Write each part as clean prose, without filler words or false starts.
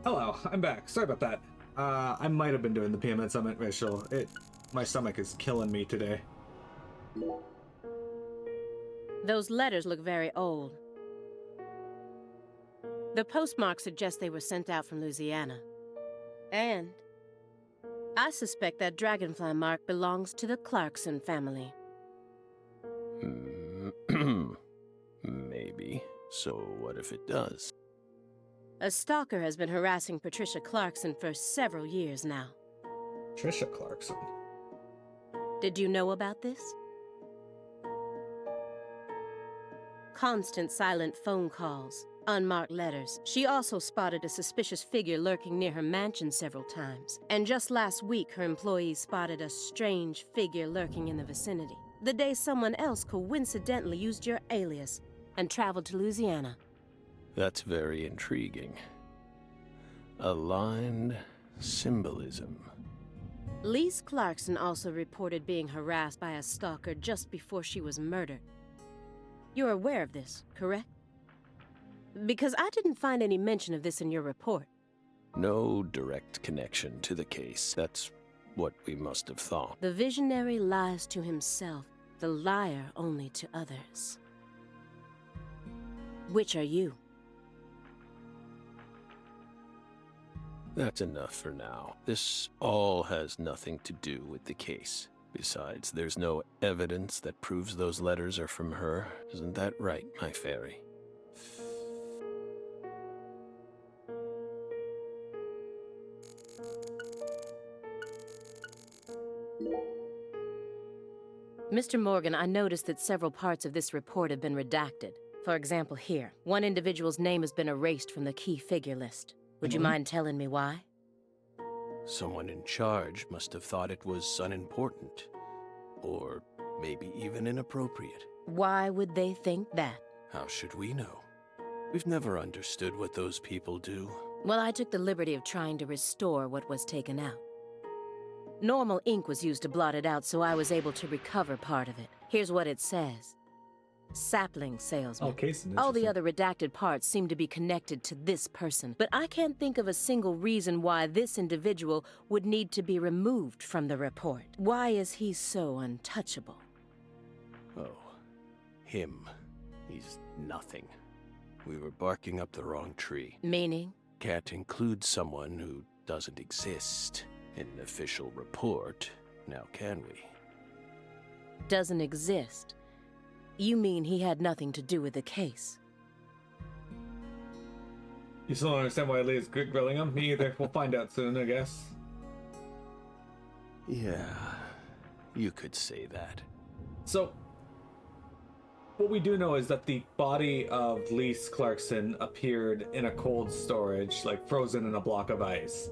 Hello, I'm back. Sorry about that. I might have been doing the PMN Summit Rachel. My stomach is killing me today. Those letters look very old. The postmark suggests they were sent out from Louisiana. And I suspect that dragonfly mark belongs to the Clarkson family. Maybe. So what if it does? A stalker has been harassing Patricia Clarkson for several years now. Patricia Clarkson. Did you know about this? Constant silent phone calls, unmarked letters. She also spotted a suspicious figure lurking near her mansion several times. And just last week, her employees spotted a strange figure lurking in the vicinity. The day someone else coincidentally used your alias and traveled to Louisiana. That's very intriguing. Aligned symbolism. Lise Clarkson also reported being harassed by a stalker just before she was murdered. You're aware of this, correct? Because I didn't find any mention of this in your report. No direct connection to the case. That's what we must have thought. The visionary lies to himself, the liar only to others. Which are you? That's enough for now. This all has nothing to do with the case. Besides, there's no evidence that proves those letters are from her. Isn't that right, my fairy? Mr. Morgan, I noticed that several parts of this report have been redacted. For example, here, one individual's name has been erased from the key figure list. Would you mind telling me why? Someone in charge must have thought it was unimportant. Or maybe even inappropriate. Why would they think that? How should we know? We've never understood what those people do. Well, I took the liberty of trying to restore what was taken out. Normal ink was used to blot it out, so I was able to recover part of it. Here's what it says. Sapling salesman. Okay, All the other redacted parts seem to be connected to this person, but I can't think of a single reason why this individual would need to be removed from the report. Why is he so untouchable? Oh, him. He's nothing. We were barking up the wrong tree. Meaning? Can't include someone who doesn't exist in an official report, now can we? Doesn't exist? You mean he had nothing to do with the case? You still don't understand why Lee's grilling him? Me either. We'll find out soon, I guess. Yeah, you could say that. So, what we do know is that the body of Lise Clarkson appeared in a cold storage, like frozen in a block of ice.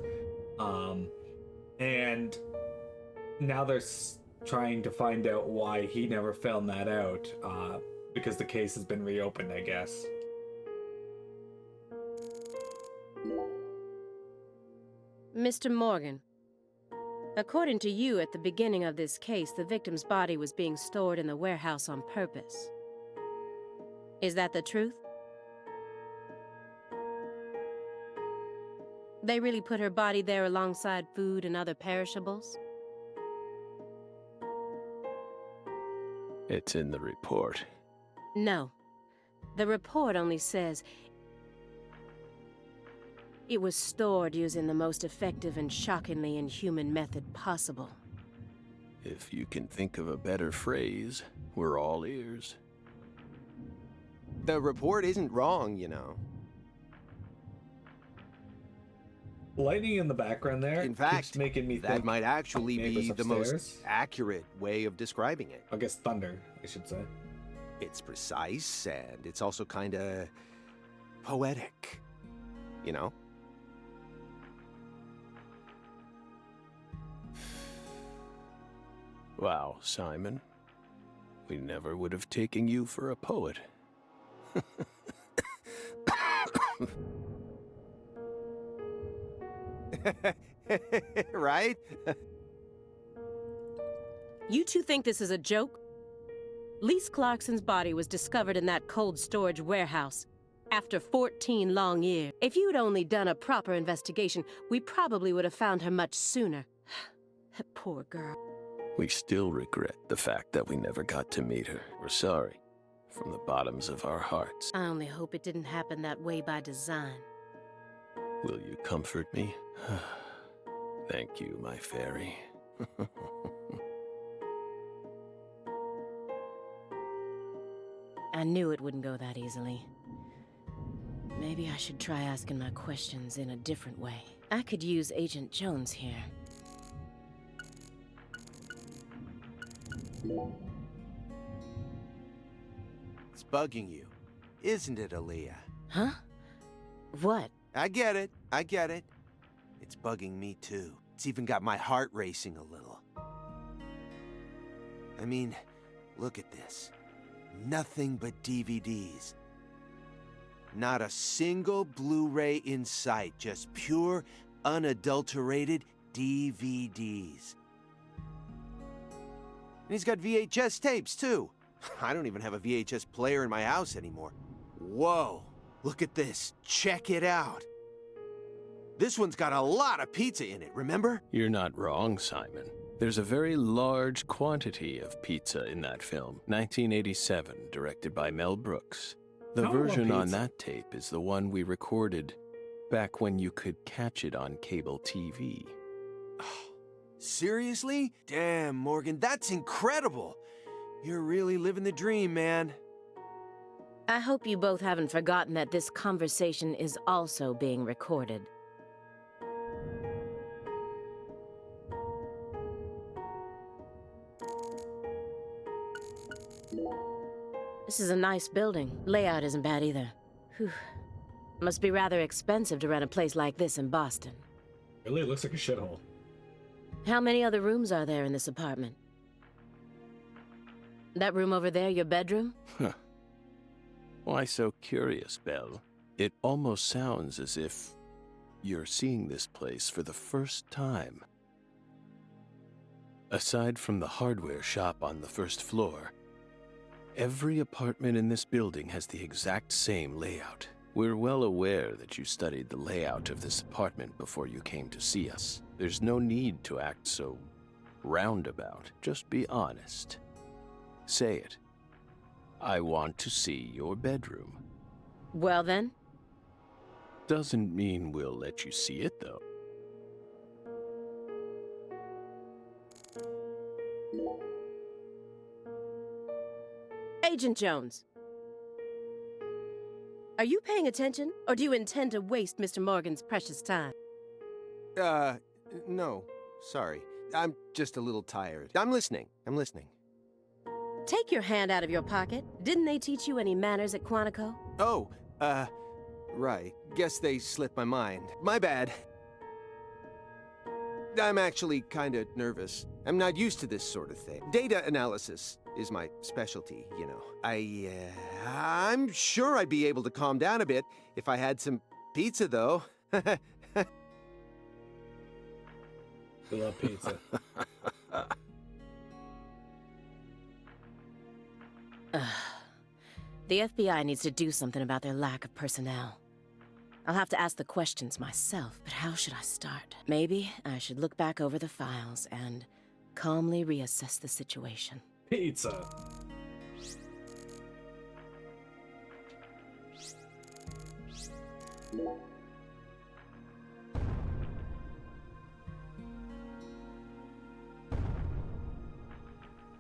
And now they're trying to find out why he never found that out, because the case has been reopened, I guess. Mr. Morgan, according to you, at the beginning of this case, the victim's body was being stored in the warehouse on purpose. Is that the truth? They really put her body there alongside food and other perishables? It's in the report. No. The report only says it was stored using the most effective and shockingly inhuman method possible. If you can think of a better phrase, we're all ears. The report isn't wrong, you know. Lightning in the background there In fact, keeps making me think that might actually neighbors be the most upstairs. accurate way of describing it. I guess thunder, I should say. It's precise, and it's also kinda poetic, you know? Wow, Simon. We never would have taken you for a poet. Right? You two think this is a joke? Lise Clarkson's body was discovered in that cold storage warehouse. After 14 long years. If you'd only done a proper investigation, we probably would have found her much sooner. That poor girl. We still regret the fact that we never got to meet her. We're sorry, from the bottoms of our hearts. I only hope it didn't happen that way by design. Will you comfort me? Thank you, my fairy. I knew it wouldn't go that easily. Maybe I should try asking my questions in a different way. I could use Agent Jones here. It's bugging you, isn't it, Aaliyah? Huh? What? I get it. I get it. It's bugging me, too. It's even got my heart racing a little. I mean, look at this. Nothing but DVDs. Not a single Blu-ray in sight. Just pure, unadulterated DVDs. And he's got VHS tapes, too. I don't even have a VHS player in my house anymore. Whoa, look at this. Check it out. This one's got a lot of pizza in it, remember? You're not wrong, Simon. There's a very large quantity of pizza in that film. 1987, directed by Mel Brooks. The version on that tape is the one we recorded back when you could catch it on cable TV. Seriously? Damn, Morgan, that's incredible. You're really living the dream, man. I hope you both haven't forgotten that this conversation is also being recorded. This is a nice building. Layout isn't bad either. Whew. Must be rather expensive to rent a place like this in Boston. Really, it looks like a shithole. How many other rooms are there in this apartment? That room over there, your bedroom? Huh. Why so curious, Belle? It almost sounds as if you're seeing this place for the first time. Aside from the hardware shop on the first floor, every apartment in this building has the exact same layout. We're well aware that you studied the layout of this apartment before you came to see us. There's no need to act so roundabout. Just be honest. Say it. I want to see your bedroom. Well then. Doesn't mean we'll let you see it, though. Agent Jones. Are you paying attention, or do you intend to waste Mr. Morgan's precious time? No. Sorry. I'm just a little tired. I'm listening. Take your hand out of your pocket. Didn't they teach you any manners at Quantico? Oh, right. Guess they slipped my mind. My bad. I'm actually kinda nervous. I'm not used to this sort of thing. Data analysis is my specialty, you know. I'm sure I'd be able to calm down a bit if I had some pizza, though. We love pizza. The FBI needs to do something about their lack of personnel. I'll have to ask the questions myself, but how should I start? Maybe I should look back over the files and calmly reassess the situation. Pizza.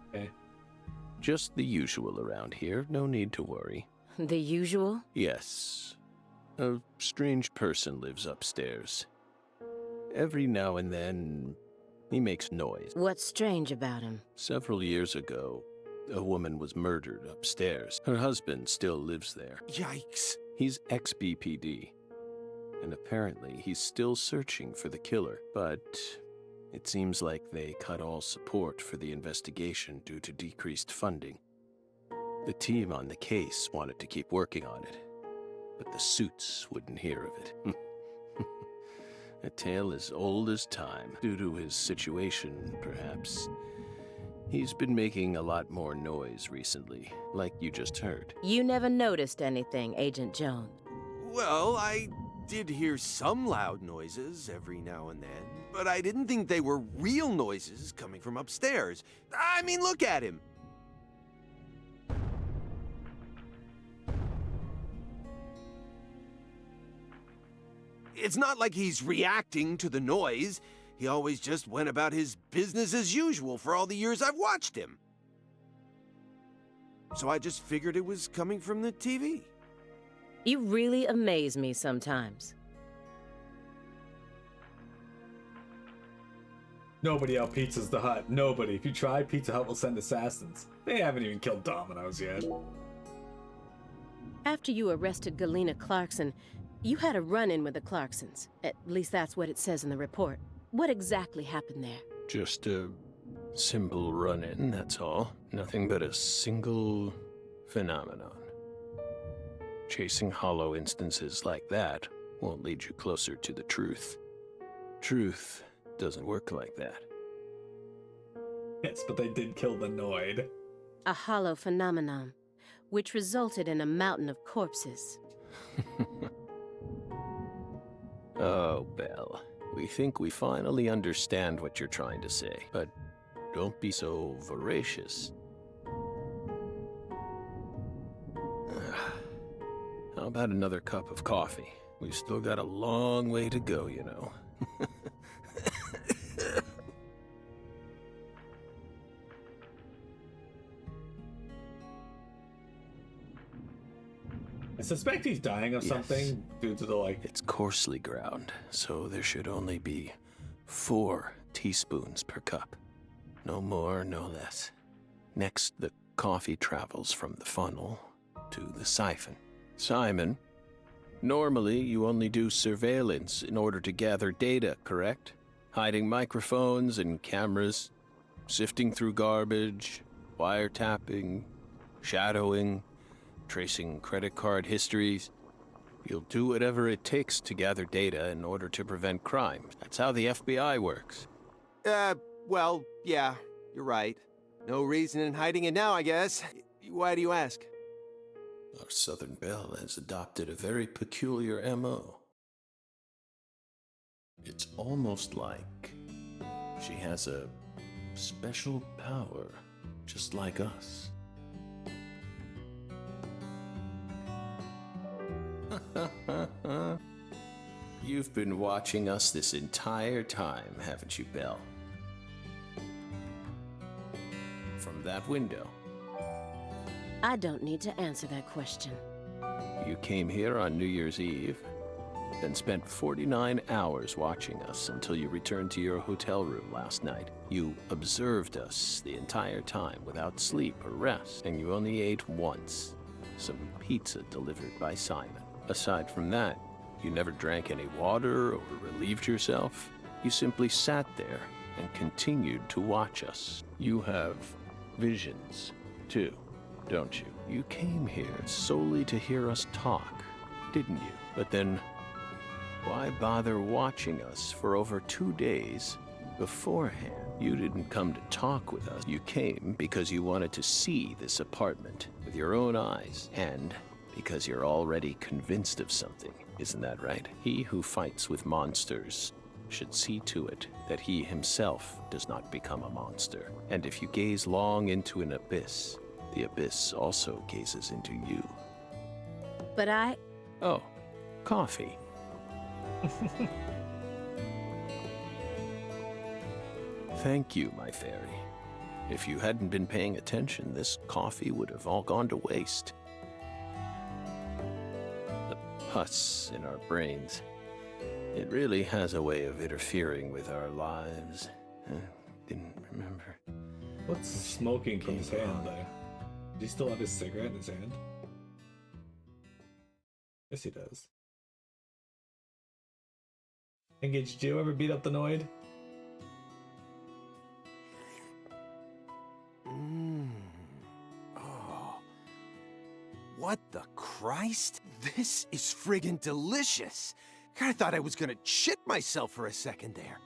Okay. Just the usual around here. No need to worry. The usual? Yes. A strange person lives upstairs. Every now and then, he makes noise. What's strange about him? Several years ago, a woman was murdered upstairs. Her husband still lives there. Yikes. He's ex-BPD, and apparently he's still searching for the killer, but it seems like they cut all support for the investigation due to decreased funding. The team on the case wanted to keep working on it, but the suits wouldn't hear of it. A tale as old as time. Due to his situation, perhaps. He's been making a lot more noise recently, like you just heard. You never noticed anything, Agent Jones. Well, I did hear some loud noises every now and then, but I didn't think they were real noises coming from upstairs. I mean, look at him. It's not like he's reacting to the noise. He always just went about his business as usual for all the years I've watched him. So I just figured it was coming from the TV. You really amaze me sometimes. Nobody out Pizza's the Hut. Nobody. If you try, Pizza Hut will send assassins. They haven't even killed Domino's yet. After you arrested Galena Clarkson, you had a run-in with the Clarksons. At least that's what it says in the report. What exactly happened there? Just a simple run-in, that's all. Nothing but a single phenomenon. Chasing hollow instances like that won't lead you closer to the truth. Truth doesn't work like that. Yes, but they did kill the Noid. A hollow phenomenon, which resulted in a mountain of corpses. Oh, Belle. We think we finally understand what you're trying to say, but don't be so voracious. How about another cup of coffee? We've still got a long way to go, you know. I suspect he's dying of something due to the, like... It's coarsely ground, so there should only be 4 teaspoons per cup. No more, no less. Next, the coffee travels from the funnel to the siphon. Simon, normally you only do surveillance in order to gather data, correct? Hiding microphones and cameras, sifting through garbage, wiretapping, shadowing, tracing credit card histories. You'll do whatever it takes to gather data in order to prevent crime. That's how the FBI works. Well, yeah, you're right. No reason in hiding it now, I guess. Why do you ask? Our Southern Belle has adopted a very peculiar MO. It's almost like she has a special power, just like us. You've been watching us this entire time, haven't you, Belle? From that window. I don't need to answer that question. You came here on New Year's Eve, then spent 49 hours watching us until you returned to your hotel room last night. You observed us the entire time without sleep or rest, and you only ate once. Some pizza delivered by Simon. Aside from that, you never drank any water or relieved yourself. You simply sat there and continued to watch us. You have visions, too, don't you? You came here solely to hear us talk, didn't you? But then, why bother watching us for over 2 days beforehand? You didn't come to talk with us. You came because you wanted to see this apartment with your own eyes, and because you're already convinced of something. Isn't that right? He who fights with monsters should see to it that he himself does not become a monster. And if you gaze long into an abyss, the abyss also gazes into you. But I... Oh, coffee. Thank you, my fairy. If you hadn't been paying attention, this coffee would have all gone to waste. The pus in our brains. It really has a way of interfering with our lives. Didn't remember. What's smoking from his hand there? Does he still have his cigarette in his hand? Yes, he does. Engage, did you ever beat up the Noid? Oh. What the Christ? This is friggin' delicious. God, I thought I was gonna shit myself for a second there.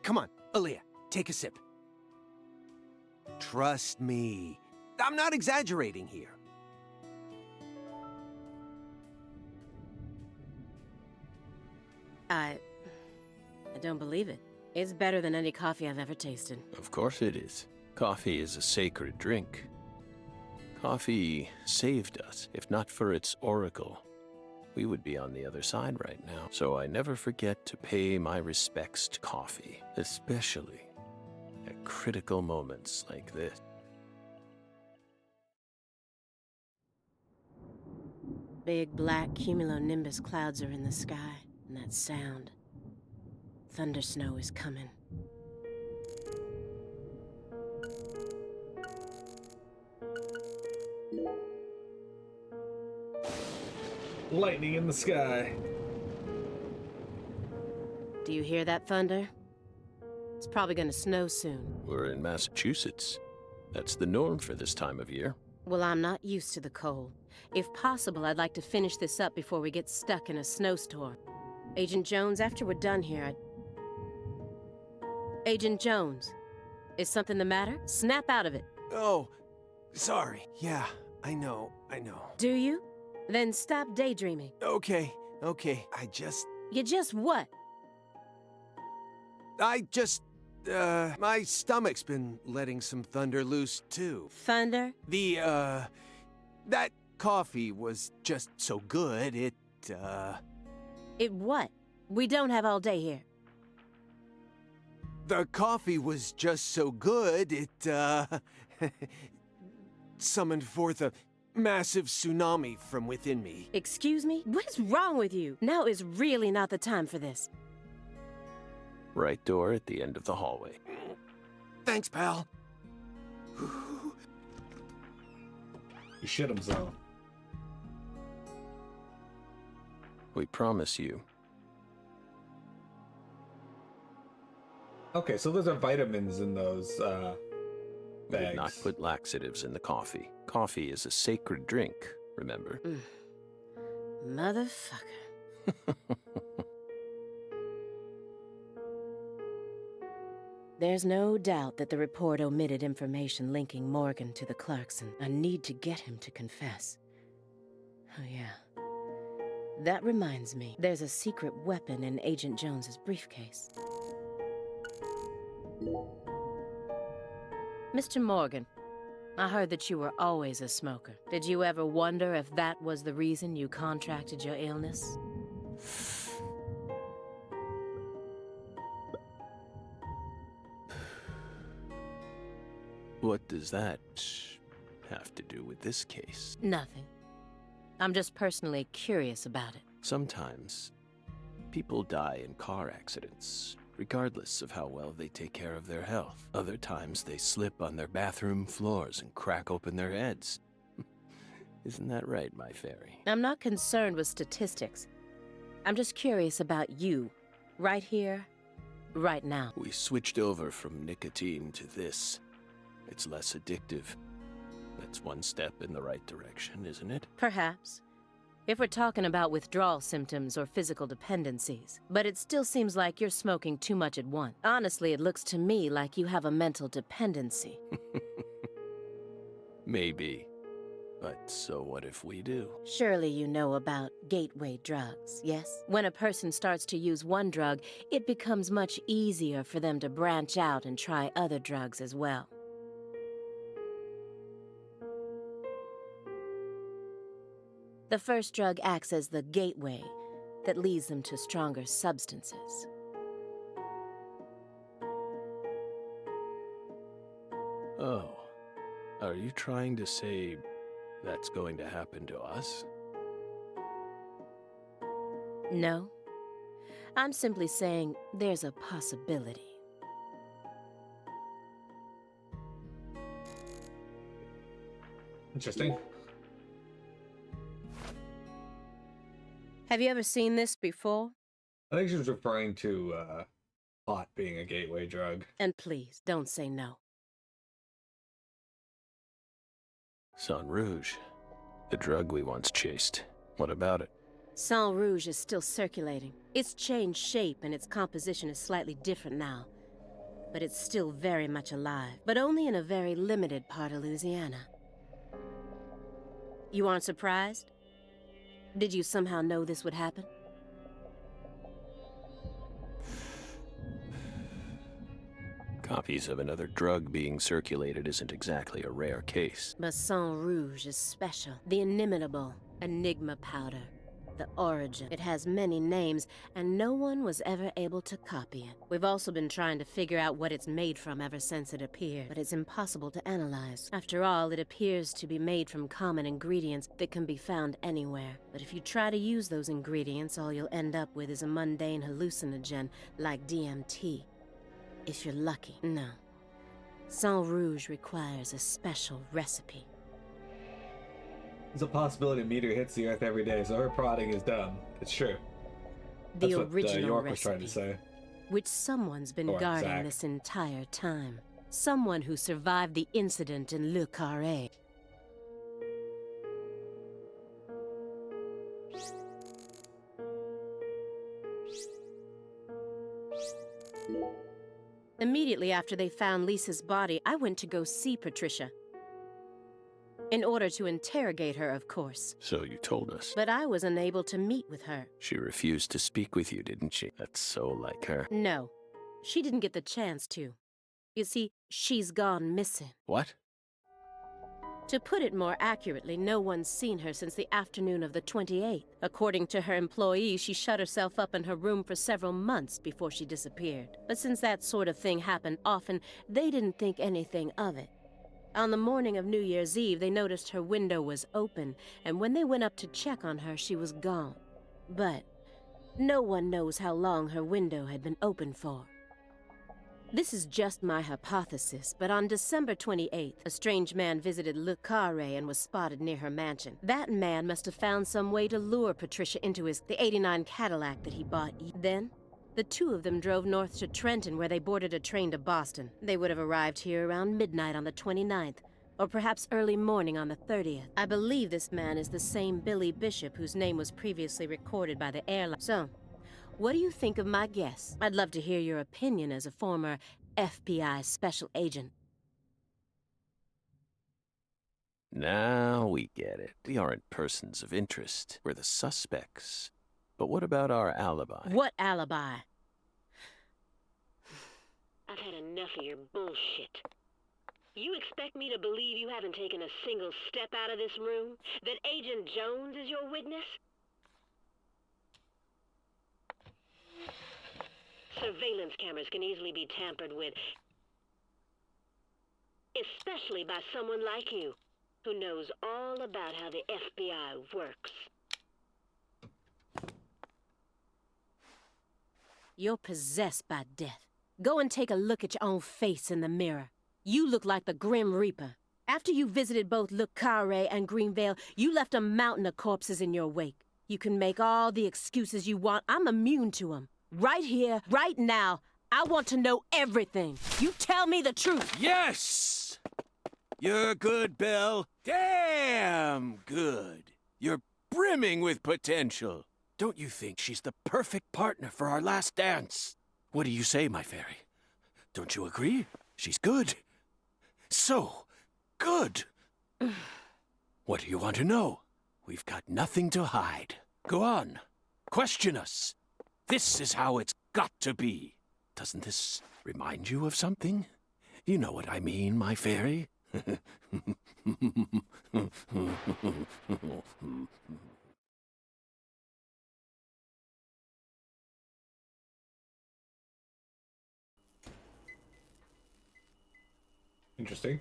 Come on, Aaliyah, take a sip. Trust me. I'm not exaggerating here. I don't believe it. It's better than any coffee I've ever tasted. Of course it is. Coffee is a sacred drink. Coffee saved us. If not for its oracle, we would be on the other side right now. So I never forget to pay my respects to coffee, especially at critical moments like this. Big black cumulonimbus clouds are in the sky, and that sound. Thunder snow is coming. Lightning in the sky. Do you hear that thunder? It's probably gonna snow soon. We're in Massachusetts. That's the norm for this time of year. Well, I'm not used to the cold. If possible, I'd like to finish this up before we get stuck in a snowstorm. Agent Jones, after we're done here, Agent Jones, is something the matter? Snap out of it. Oh, sorry. Yeah, I know. Do you? Then stop daydreaming. Okay. You just what? My stomach's been letting some thunder loose, too. Thunder? That coffee was just so good, It what? We don't have all day here. The coffee was just so good, it, summoned forth a massive tsunami from within me. Excuse me? What is wrong with you? Now is really not the time for this. Right door at the end of the hallway. Thanks, pal. He shit himself. We promise you. Okay, so those are vitamins in those We did not bags. put laxatives in the coffee. Coffee is a sacred drink, remember? Motherfucker. There's no doubt that the report omitted information linking Morgan to the Clarkson. I need to get him to confess. Oh, yeah. That reminds me, there's a secret weapon in Agent Jones's briefcase. Mr. Morgan, I heard that you were always a smoker. Did you ever wonder if that was the reason you contracted your illness? What does that have to do with this case? Nothing. I'm just personally curious about it. Sometimes people die in car accidents, regardless of how well they take care of their health. Other times they slip on their bathroom floors and crack open their heads. Isn't that right, my fairy? I'm not concerned with statistics. I'm just curious about you, right here, right now. We switched over from nicotine to this. It's less addictive. That's one step in the right direction, isn't it? Perhaps. If we're talking about withdrawal symptoms or physical dependencies. But it still seems like you're smoking too much at once. Honestly, it looks to me like you have a mental dependency. Maybe. But so what if we do? Surely you know about gateway drugs, yes? When a person starts to use one drug, it becomes much easier for them to branch out and try other drugs as well. The first drug acts as the gateway that leads them to stronger substances. Oh, are you trying to say that's going to happen to us? No. I'm simply saying there's a possibility. Interesting. Have you ever seen this before? I think she was referring to pot being a gateway drug. And please, don't say no. Sang Rouge, the drug we once chased. What about it? Sang Rouge is still circulating. It's changed shape and its composition is slightly different now. But it's still very much alive, but only in a very limited part of Louisiana. You aren't surprised? Did you somehow know this would happen? Copies of another drug being circulated isn't exactly a rare case. But Sang Rouge is special. The inimitable Enigma powder. The origin. It has many names, and no one was ever able to copy it. We've also been trying to figure out what it's made from ever since it appeared, but it's impossible to analyze. After all, it appears to be made from common ingredients that can be found anywhere. But if you try to use those ingredients, all you'll end up with is a mundane hallucinogen like DMT. If you're lucky. No. Sang Rouge requires a special recipe. There's a possibility a meteor hits the Earth every day, so her prodding is done. It's true. The That's what original York recipe, was trying to say. which someone's been Or guarding Zach. this entire time. Someone who survived the incident in Le Carré. Immediately after they found Lisa's body, I went to go see Patricia. In order to interrogate her, of course. So you told us. But I was unable to meet with her. She refused to speak with you, didn't she? That's so like her. No, she didn't get the chance to. You see, she's gone missing. What? To put it more accurately, no one's seen her since the afternoon of the 28th. According to her employees, she shut herself up in her room for several months before she disappeared. But since that sort of thing happened often, they didn't think anything of it. On the morning of New Year's Eve, they noticed her window was open, and when they went up to check on her, she was gone. But no one knows how long her window had been open for. This is just my hypothesis, but on December 28th, a strange man visited Le Carré and was spotted near her mansion. That man must have found some way to lure Patricia into the '89 Cadillac that he bought. Then, the two of them drove north to Trenton, where they boarded a train to Boston. They would have arrived here around midnight on the 29th, or perhaps early morning on the 30th. I believe this man is the same Billy Bishop whose name was previously recorded by the airline. So, what do you think of my guess? I'd love to hear your opinion as a former FBI special agent. Now we get it. We aren't persons of interest. We're the suspects. But what about our alibi? What alibi? I've had enough of your bullshit. You expect me to believe you haven't taken a single step out of this room? That Agent Jones is your witness? Surveillance cameras can easily be tampered with, especially by someone like you, who knows all about how the FBI works. You're possessed by death. Go and take a look at your own face in the mirror. You look like the Grim Reaper. After you visited both Le Carré and Greenvale, you left a mountain of corpses in your wake. You can make all the excuses you want. I'm immune to them. Right here, right now, I want to know everything. You tell me the truth. Yes! You're good, Belle. Damn good. You're brimming with potential. Don't you think she's the perfect partner for our last dance? What do you say, my fairy? Don't you agree? She's good. So good. What do you want to know? We've got nothing to hide. Go on. Question us. This is how it's got to be. Doesn't this remind you of something? You know what I mean, my fairy? Interesting.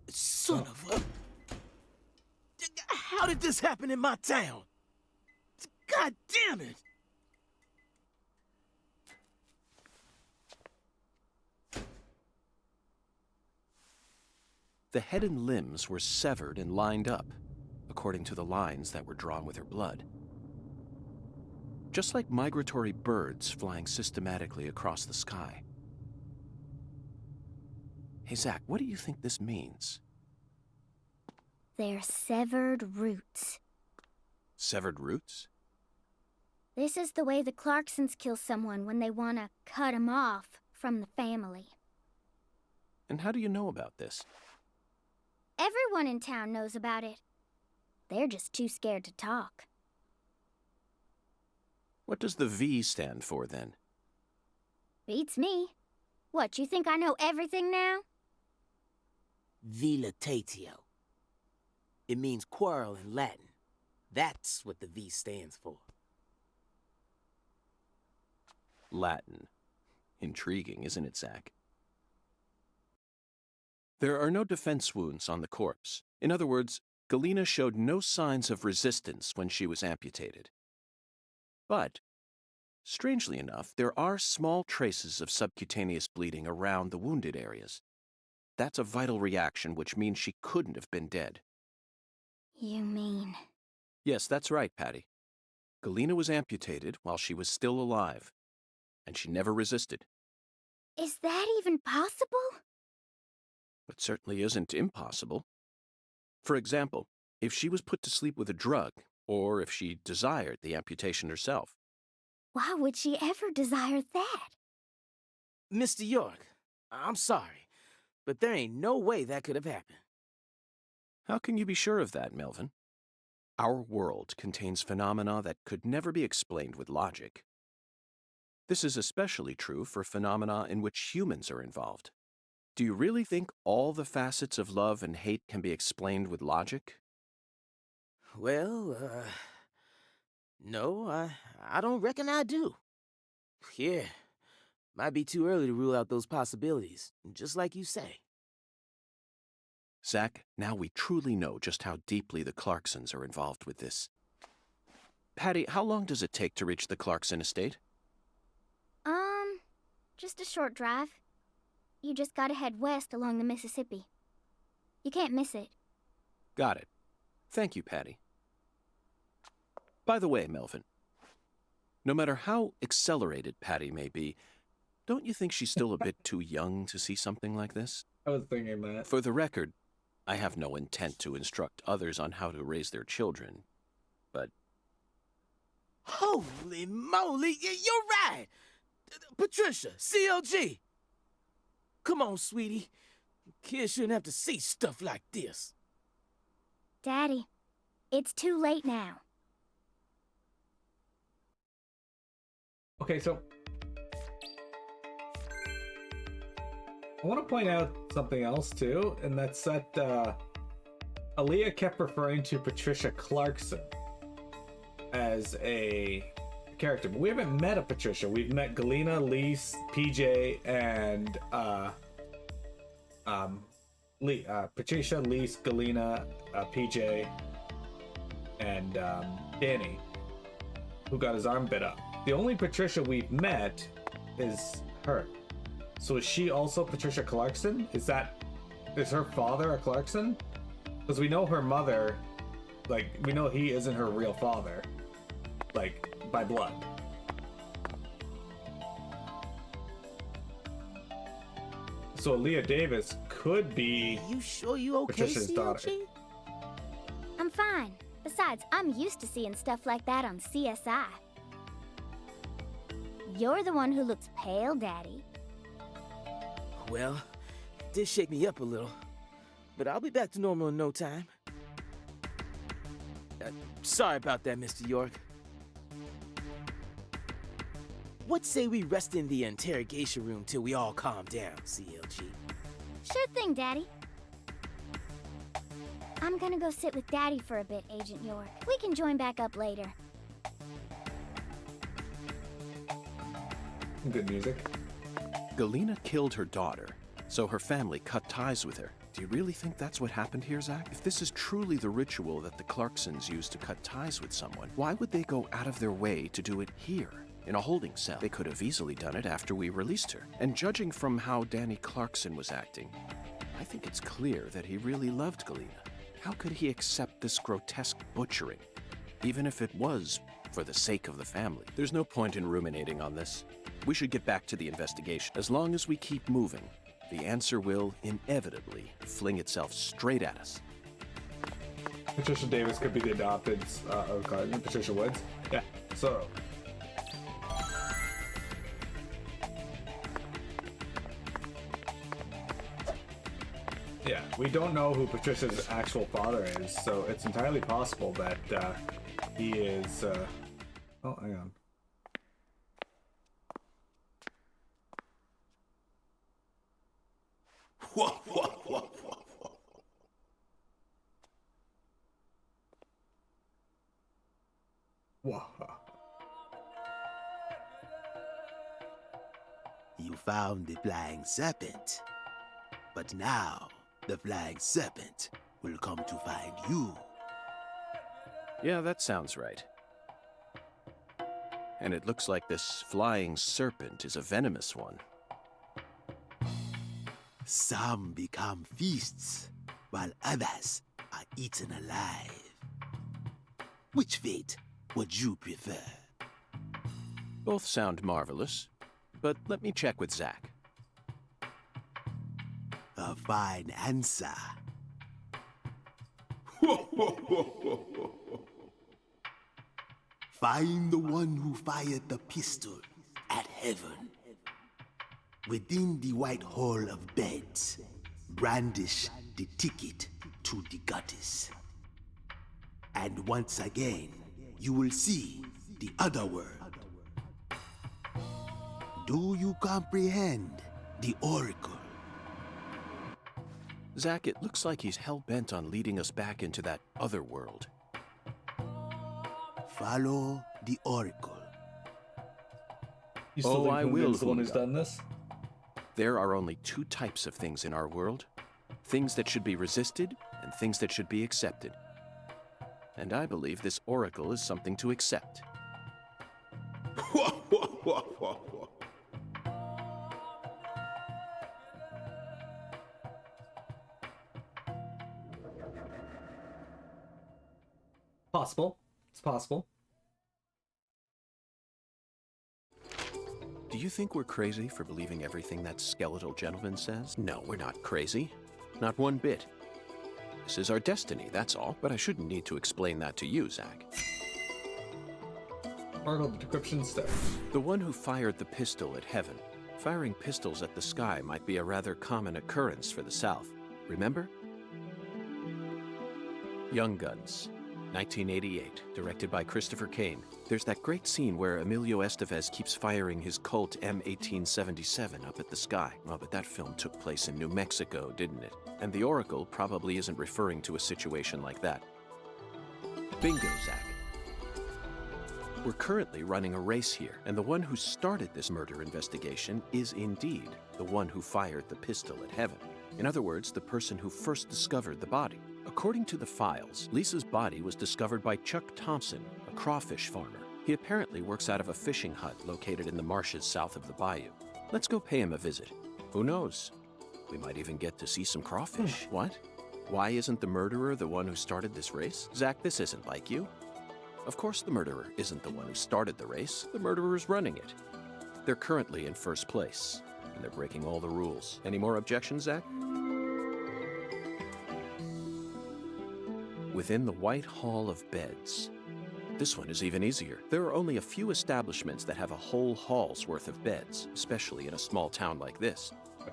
Son of a... How did this happen in my town? God damn it! The head and limbs were severed and lined up, according to the lines that were drawn with her blood. Just like migratory birds flying systematically across the sky. Hey, Zach, what do you think this means? They're severed roots. Severed roots? This is the way the Clarksons kill someone when they want to cut 'em off from the family. And how do you know about this? Everyone in town knows about it. They're just too scared to talk. What does the V stand for, then? Beats me. What, you think I know everything now? Vilitatio. It means quarrel in Latin. That's what the V stands for. Latin. Intriguing, isn't it, Zach? There are no defense wounds on the corpse. In other words, Galena showed no signs of resistance when she was amputated. But, strangely enough, there are small traces of subcutaneous bleeding around the wounded areas. That's a vital reaction, which means she couldn't have been dead. You mean... Yes, that's right, Patty. Galena was amputated while she was still alive, and she never resisted. Is that even possible? It certainly isn't impossible. For example, if she was put to sleep with a drug, or if she desired the amputation herself. Why would she ever desire that? Mr. York, I'm sorry, but there ain't no way that could have happened. How can you be sure of that, Melvin? Our world contains phenomena that could never be explained with logic. This is especially true for phenomena in which humans are involved. Do you really think all the facets of love and hate can be explained with logic? Well, no, I don't reckon I do. Yeah, might be too early to rule out those possibilities, just like you say. Zach, now we truly know just how deeply the Clarksons are involved with this. Patty, how long does it take to reach the Clarkson estate? Just a short drive. You just gotta head west along the Mississippi. You can't miss it. Got it. Thank you, Patty. By the way, Melvin, no matter how accelerated Patty may be, don't you think she's still a bit too young to see something like this? I was thinking that. For the record, I have no intent to instruct others on how to raise their children, but... Holy moly, you're right! Patricia, CLG! Come on, sweetie. Kids shouldn't have to see stuff like this. Daddy, it's too late now. Okay, so I want to point out something else too, and that's that Aaliyah kept referring to Patricia Clarkson as a character, but we haven't met a Patricia. We've met Galena, Lise, PJ, and Patricia, Lise, Galena, PJ, and Danny, who got his arm bit up. The only Patricia we've met is her. So is she also Patricia Clarkson? Is her father a Clarkson? Because we know her mother, like, we know he isn't her real father, like, by blood. So Aaliyah Davis could be You sure you okay, Patricia's daughter. CLG? I'm fine. Besides, I'm used to seeing stuff like that on CSI. You're the one who looks pale, Daddy. Well, it did shake me up a little, but I'll be back to normal in no time. Sorry about that, Mr. York. What say we rest in the interrogation room till we all calm down, CLG? Sure thing, Daddy. I'm gonna go sit with Daddy for a bit, Agent York. We can join back up later. Good music. Galena killed her daughter, so her family cut ties with her. Do you really think that's what happened here, Zach? If this is truly the ritual that the Clarksons use to cut ties with someone, why would they go out of their way to do it here, in a holding cell? They could have easily done it after we released her. And judging from how Danny Clarkson was acting, I think it's clear that he really loved Galena. How could he accept this grotesque butchering, even if it was for the sake of the family? There's no point in ruminating on this. We should get back to the investigation. As long as we keep moving, the answer will inevitably fling itself straight at us. Patricia Davis could be the adopted Patricia Woods. Yeah, so... Yeah. We don't know who Patricia's actual father is, so it's entirely possible that he is. Oh, hang on. Whoa. You found the flying serpent. But now, the flying serpent will come to find you. Yeah, that sounds right. And it looks like this flying serpent is a venomous one. Some become feasts, while others are eaten alive. Which fate would you prefer? Both sound marvelous, but let me check with Zach. A fine answer. Find the one who fired the pistol at heaven. Within the white hall of beds, brandish the ticket to the goddess. And once again, you will see the other world. Do you comprehend the oracle? Zach, it looks like he's hell-bent on leading us back into that other world. Follow the oracle. You still think I will, Hoongan's the one who's Hoongan. done this? There are only two types of things in our world. Things that should be resisted and things that should be accepted. And I believe this oracle is something to accept. Possible. It's possible. Do you think we're crazy for believing everything that skeletal gentleman says? No, we're not crazy. Not one bit. This is our destiny, that's all. But I shouldn't need to explain that to you, Zach. Oracle decryption step. The one who fired the pistol at heaven. Firing pistols at the sky might be a rather common occurrence for the South. Remember? Young Guns, 1988, directed by Christopher Kane. There's that great scene where Emilio Estevez keeps firing his Colt M1877 up at the sky. Oh, but that film took place in New Mexico, didn't it? And the Oracle probably isn't referring to a situation like that. Bingo, Zach. We're currently running a race here, and the one who started this murder investigation is indeed the one who fired the pistol at heaven. In other words, the person who first discovered the body. According to the files, Lisa's body was discovered by Chuck Thompson, a crawfish farmer. He apparently works out of a fishing hut located in the marshes south of the bayou. Let's go pay him a visit. Who knows? We might even get to see some crawfish. What? Why isn't the murderer the one who started this race? Zach, this isn't like you. Of course the murderer isn't the one who started the race. The murderer's running it. They're currently in first place, and they're breaking all the rules. Any more objections, Zach? Within the White Hall of Beds. This one is even easier. There are only a few establishments that have a whole hall's worth of beds, especially in a small town like this.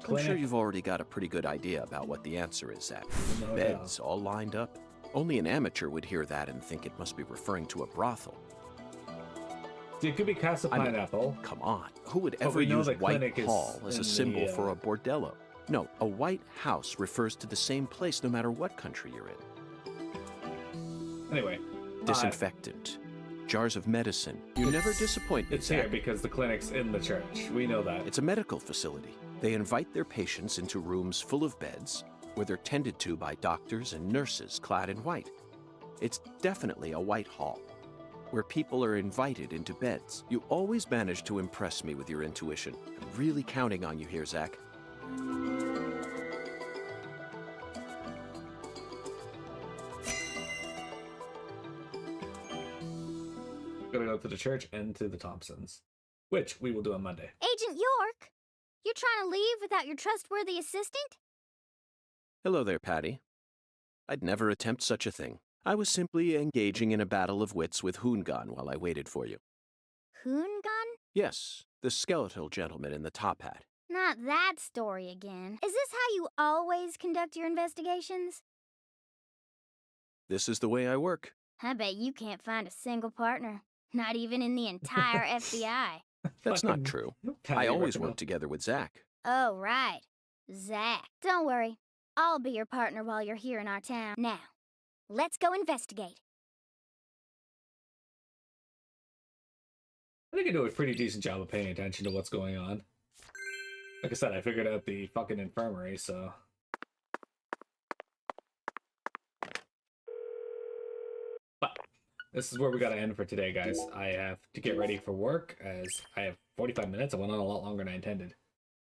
I'm sure you've already got a pretty good idea about what the answer is, Zach. No Beds doubt. all lined up. Only an amateur would hear that and think it must be referring to a brothel. It could be Casa I mean, Pineapple. Come on, who would But ever we know use the White clinic is Hall as in a symbol the, for a bordello? No, a white house refers to the same place no matter what country you're in. Anyway. Disinfectant, jars of medicine. You never disappoint me, It's here Zach. because the clinic's in the church. We know that. It's a medical facility. They invite their patients into rooms full of beds where they're tended to by doctors and nurses clad in white. It's definitely a White Hall, where people are invited into beds. You always manage to impress me with your intuition. I'm really counting on you here, Zach. We're gonna go to the church and to the Thompsons, which we will do on Monday. Agent York, you trying to leave without your trustworthy assistant? Hello there, Patty. I'd never attempt such a thing. I was simply engaging in a battle of wits with Hoongan while I waited for you. Hoongan? Yes, the skeletal gentleman in the top hat. Not that story again. Is this how you always conduct your investigations? This is the way I work. I bet you can't find a single partner. Not even in the entire FBI. That's not Fucking true. Patty I always Rickman. work together with Zach. Oh, right. Zach. Don't worry. I'll be your partner while you're here in our town. Now, let's go investigate. I think I do a pretty decent job of paying attention to what's going on. Like I said, I figured out the fucking infirmary, so... But this is where we gotta end for today, guys. I have to get ready for work, as I have 45 minutes. I went on a lot longer than I intended.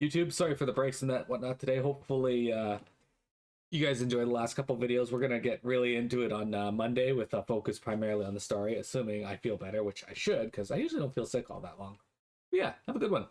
YouTube, sorry for the breaks and that whatnot today. Hopefully, you guys enjoyed the last couple videos. We're gonna get really into it on Monday with a focus primarily on the story, assuming I feel better, which I should, because I usually don't feel sick all that long. But yeah, have a good one.